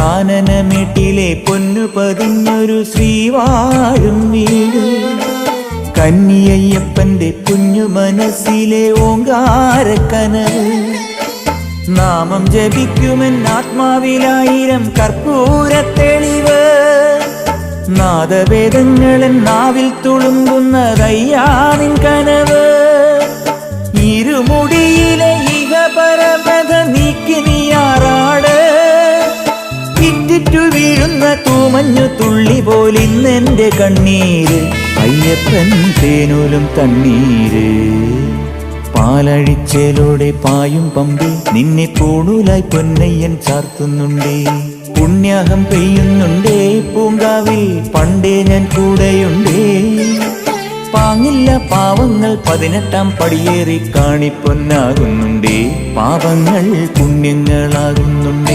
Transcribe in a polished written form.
കാനനമേട്ടിലെ പൊന്നു പതിഞ്ഞൊരു ശ്രീവാഴും വീട്, കന്നിയയ്യപ്പന്റെ കുഞ്ഞു മനസ്സിലെ ഓങ്കാരക്കനവ്. നാമം ജപിക്കുമെൻ ആത്മാവിലായിരം കർപ്പൂരത്തെളിവ്, നാദവേദങ്ങളൻ നാവിൽ തുളുമ്പുന്നതയ്യാ നിൻ കനവ്. ഇരുമുടിയിലെ ഇഹപരമത നീക്കി നീയാറാട്, ഇറ്റിറ്റു വീഴുന്ന തൂമഞ്ഞു തുള്ളി പോലിന്നെന്റെ കണ്ണീര്, അയ്യപ്പൻ തേനൂലും തണ്ണീര്. പാലഴിച്ചേലോടെ പായും പമ്പി നിന്നെ പൂണൂലായി പൊന്നയ്യൻ ചാർത്തുന്നുണ്ടേ. പുണ്യാഹം പെയ്യുന്നുണ്ടേ പൂങ്കാവിൽ പണ്ടേ ഞാൻ കൂടെയുണ്ടേ. പാങ്ങില്ല പാവങ്ങൾ 18-ാം പടിയേറി കാണിപ്പൊന്നാകുന്നുണ്ടേ, പാപങ്ങൾ പുണ്യങ്ങളാകുന്നുണ്ടേ.